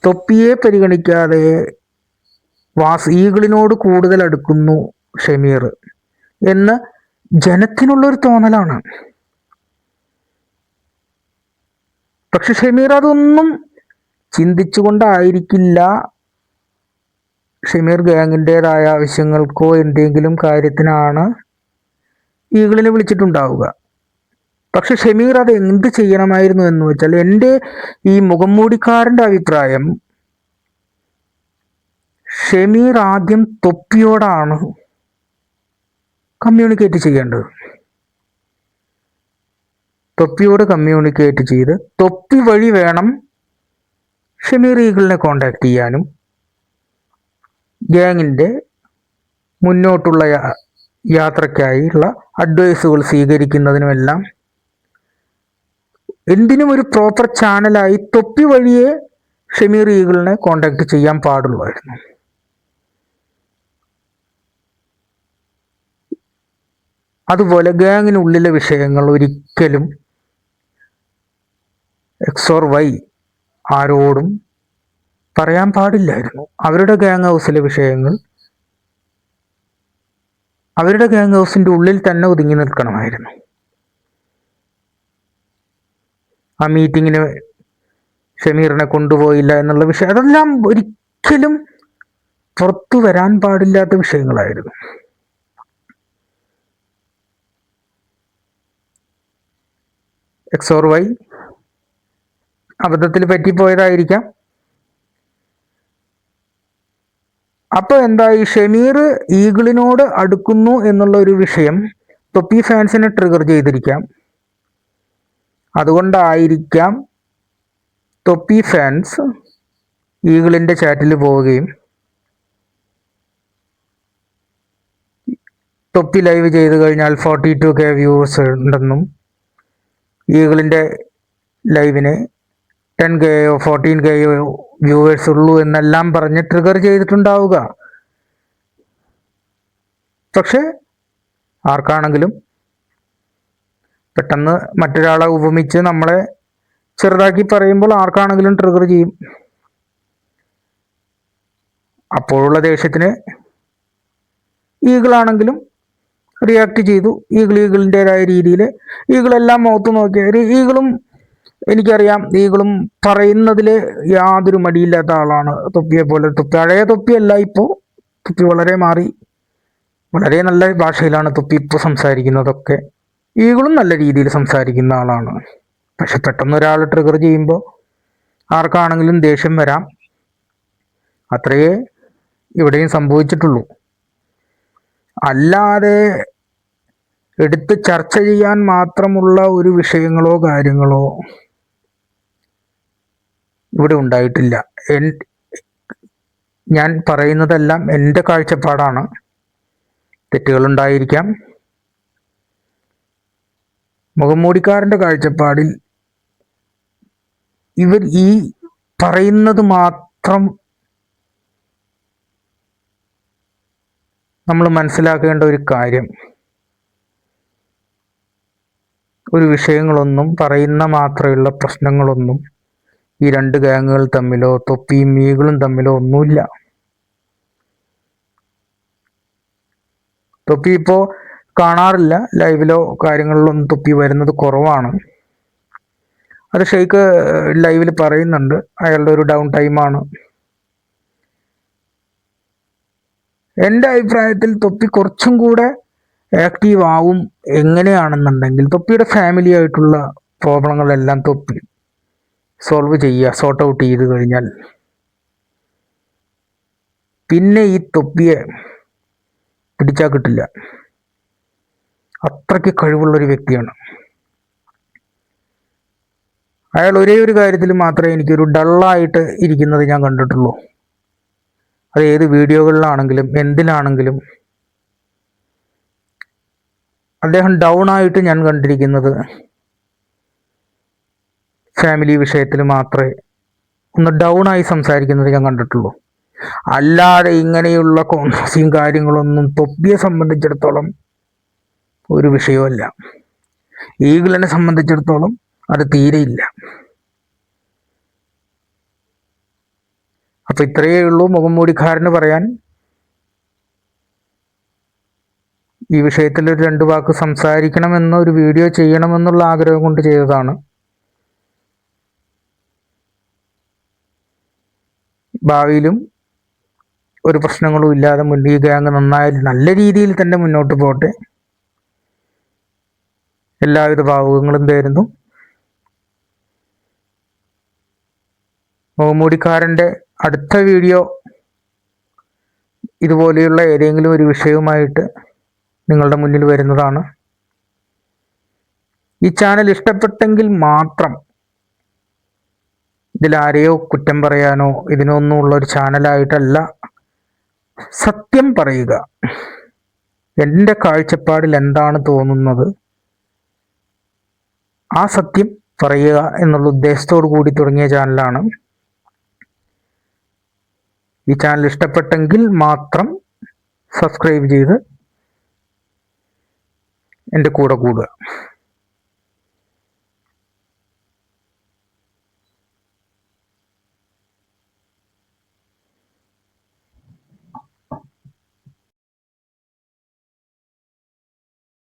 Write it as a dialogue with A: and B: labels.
A: തൊപ്പിയെ പരിഗണിക്കാതെ ഈഗിളിനോട് കൂടുതൽ അടുക്കുന്നു ഷമീർ എന്ന് ജനത്തിനുള്ളൊരു തോന്നലാണ്. പക്ഷെ ഷമീർ അതൊന്നും ചിന്തിച്ചുകൊണ്ടായിരിക്കില്ല ഷമീർ ഗാങ്ങിൻ്റെതായ ആവശ്യങ്ങൾക്കോ എന്തെങ്കിലും കാര്യത്തിനാണ് ഈഗിളിനെ വിളിച്ചിട്ടുണ്ടാവുക. പക്ഷെ ഷമീർ അത് എന്ത് ചെയ്യണമായിരുന്നു എന്ന് വെച്ചാൽ, എൻ്റെ ഈ മുഖംമൂടിക്കാരൻ്റെ അഭിപ്രായം, ഷമീർ ആദ്യം തൊപ്പിയോടാണ് കമ്മ്യൂണിക്കേറ്റ് ചെയ്യേണ്ടത്. തൊപ്പിയോട് കമ്മ്യൂണിക്കേറ്റ് ചെയ്ത് തൊപ്പി വഴി വേണം ഷമീർ ഈഗിളിനെ കോണ്ടാക്ട് ചെയ്യാനും ഗ്യാങ്ങിൻ്റെ മുന്നോട്ടുള്ള യാത്രയ്ക്കായുള്ള അഡ്വൈസുകൾ സ്വീകരിക്കുന്നതിനുമെല്ലാം എന്തിനും ഒരു പ്രോപ്പർ ചാനലായി തൊപ്പി വഴിയേ ഷമീർ ഈഗിളിനെ കോണ്ടാക്ട് ചെയ്യാൻ പാടുള്ളായിരുന്നു. അതുപോലെ ഗ്യാങ്ങിനുള്ളിലെ വിഷയങ്ങൾ ഒരിക്കലും എക്സ് ഓർ വൈ ആരോടും പറയാൻ പാടില്ലായിരുന്നു. അവരുടെ ഗ്യാങ് ഹൗസിലെ വിഷയങ്ങൾ അവരുടെ ഗ്യാങ് ഹൗസിൻ്റെ ഉള്ളിൽ തന്നെ ഒതുങ്ങി നിൽക്കണമായിരുന്നു. ആ മീറ്റിങ്ങിന് ഷമീറിനെ കൊണ്ടുപോയില്ല എന്നുള്ള വിഷയം, അതെല്ലാം ഒരിക്കലും പുറത്തു വരാൻ പാടില്ലാത്ത വിഷയങ്ങളായിരുന്നു. എക്സ് ഓർ വൈ അബദ്ധത്തിൽ പറ്റിപ്പോയതായിരിക്കാം. അപ്പോൾ എന്തായി, ഷമീർ ഈഗിളിനോട് അടുക്കുന്നു എന്നുള്ള ഒരു വിഷയം തൊപ്പി ഫാൻസിനെ ട്രിഗർ ചെയ്തിരിക്കാം. അതുകൊണ്ടായിരിക്കാം തൊപ്പി ഫാൻസ് ഈഗിളിൻ്റെ ചാറ്റിൽ പോവുകയും തൊപ്പി ലൈവ് ചെയ്ത് കഴിഞ്ഞാൽ 42K വ്യൂവേഴ്സ് ഉണ്ടെന്നും ഈഗിളിൻ്റെ ലൈവിന് 10Kയോ 14Kയോ വ്യൂവേഴ്സ് ഉള്ളൂ എന്നെല്ലാം പറഞ്ഞ് ട്രിഗർ ചെയ്തിട്ടുണ്ടാവുക. പക്ഷെ ആർക്കാണെങ്കിലും പെട്ടെന്ന് മറ്റൊരാളെ ഉപമിച്ച് നമ്മളെ ചെറുതാക്കി പറയുമ്പോൾ ആർക്കാണെങ്കിലും ട്രിഗർ ചെയ്യും. അപ്പോഴുള്ള ദേഷ്യത്തിന് ഈഗിളാണെങ്കിലും റിയാക്ട് ചെയ്തു. ഈഗിളിൻ്റെതായ രീതിയിൽ ഈഗിളെല്ലാം മുഖത്ത് നോക്കിയ ഈഗിളും, എനിക്കറിയാം, ഈഗിളും പറയുന്നതിൽ യാതൊരു മടിയില്ലാത്ത ആളാണ്. തൊപ്പിയെ പോലെ പഴയ തൊപ്പിയല്ല, ഇപ്പോൾ തൊപ്പി വളരെ മാറി, വളരെ നല്ല ഭാഷയിലാണ് തൊപ്പി ഇപ്പോൾ സംസാരിക്കുന്നതൊക്കെ. ഈഗിളും നല്ല രീതിയിൽ സംസാരിക്കുന്ന ആളാണ്. പക്ഷെ പെട്ടെന്ന് ഒരാൾ ട്രിഗർ ചെയ്യുമ്പോൾ ആർക്കാണെങ്കിലും ദേഷ്യം വരാം. അത്രയേ ഇവിടെയും സംഭവിച്ചിട്ടുള്ളൂ. അല്ലാതെ എടുത്ത് ചർച്ച ചെയ്യാൻ മാത്രമുള്ള ഒരു വിഷയങ്ങളോ കാര്യങ്ങളോ ഇവിടെ ഉണ്ടായിട്ടില്ല. ഞാൻ പറയുന്നതെല്ലാം എൻ്റെ കാഴ്ചപ്പാടാണ്. തെറ്റുകളുണ്ടായിരിക്കാം. മുഖംമൂടിക്കാരൻ്റെ കാഴ്ചപ്പാടിൽ ഇവർ ഈ പറയുന്നത് മാത്രം നമ്മൾ മനസ്സിലാക്കേണ്ട ഒരു കാര്യം, ഒരു വിഷയങ്ങളൊന്നും, പറയുന്ന മാത്രമുള്ള പ്രശ്നങ്ങളൊന്നും ഈ രണ്ട് ഗ്യാങ്ങുകൾ തമ്മിലോ തൊപ്പിയും ഈഗിളും തമ്മിലോ ഒന്നുമില്ല. തൊപ്പി ഇപ്പോൾ കാണാറില്ല, ലൈവിലോ കാര്യങ്ങളിലൊന്നും തൊപ്പി വരുന്നത് കുറവാണ്. അത് ഷെയ്ഖ് ലൈവിൽ പറയുന്നുണ്ട്, അയാളുടെ ഒരു ഡൗൺ ടൈമാണ്. എൻ്റെ അഭിപ്രായത്തിൽ തൊപ്പി കുറച്ചും കൂടെ ആക്റ്റീവ് ആവും. എങ്ങനെയാണെന്നുണ്ടെങ്കിൽ തൊപ്പിയുടെ ഫാമിലി ആയിട്ടുള്ള പ്രോബ്ലങ്ങളെല്ലാം തൊപ്പി സോൾവ് ചെയ്യുക, സോർട്ട് ഔട്ട് ചെയ്ത് കഴിഞ്ഞാൽ പിന്നെ ഈ തൊപ്പിയെ പിടിച്ചാൽ കിട്ടില്ല. അത്രയ്ക്ക് കഴിവുള്ളൊരു വ്യക്തിയാണ് അയാൾ. ഒരേ ഒരു കാര്യത്തിൽ മാത്രമേ എനിക്കൊരു ഡള്ളായിട്ട് ഇരിക്കുന്നത് ഞാൻ കണ്ടിട്ടുള്ളൂ. അത് ഏത് വീഡിയോകളിലാണെങ്കിലും എന്തിലാണെങ്കിലും അദ്ദേഹം ഡൗൺ ആയിട്ട് ഞാൻ കണ്ടിരിക്കുന്നത് ഫാമിലി വിഷയത്തിൽ മാത്രമേ ഒന്ന് ഡൗൺ ആയി സംസാരിക്കുന്നത് ഞാൻ കണ്ടിട്ടുള്ളൂ. അല്ലാതെ ഇങ്ങനെയുള്ള കോൺട്രവേഴ്സിയും കാര്യങ്ങളൊന്നും തൊപ്പിയെ സംബന്ധിച്ചിടത്തോളം ഒരു വിഷയമല്ല. ഈഗിളിനെ സംബന്ധിച്ചിടത്തോളം അത് തീരെയില്ല. അപ്പോൾ ഇത്രയേ ഉള്ളൂ മുഖംമൂടിക്കാരന് പറയാൻ. ഈ വിഷയത്തിൽ ഒരു 2 വാക്ക് സംസാരിക്കണമെന്നോ ഒരു വീഡിയോ ചെയ്യണമെന്നുള്ള ആഗ്രഹം കൊണ്ട് ചെയ്തതാണ്. ഭാവിയിലും ഒരു പ്രശ്നങ്ങളും ഇല്ലാതെ ഈ ഗ്യാങ് നന്നായി നല്ല രീതിയിൽ തന്നെ മുന്നോട്ട് പോട്ടെ. എല്ലാവിധ ഭാവുകങ്ങളും തരുന്നു. മുഖംമൂടിക്കാരൻ്റെ അടുത്ത വീഡിയോ ഇതുപോലെയുള്ള ഏതെങ്കിലും ഒരു വിഷയവുമായിട്ട് നിങ്ങളുടെ മുന്നിൽ വരുന്നതാണ്. ഈ ചാനൽ ഇഷ്ടപ്പെട്ടെങ്കിൽ മാത്രം, ഇതിലാരെയോ കുറ്റം പറയാനോ ഇതിനൊന്നും ഉള്ള ഒരു ചാനലായിട്ടല്ല, സത്യം പറയുക, എൻ്റെ കാഴ്ചപ്പാടിൽ എന്താണ് തോന്നുന്നത് ആ സത്യം പറയുക എന്നുള്ള ഉദ്ദേശത്തോടു കൂടി തുടങ്ങിയ ചാനലാണ്. ഈ ചാനൽ ഇഷ്ടപ്പെട്ടെങ്കിൽ മാത്രം സബ്സ്ക്രൈബ് ചെയ്ത് എൻ്റെ കൂടെ കൂടുക.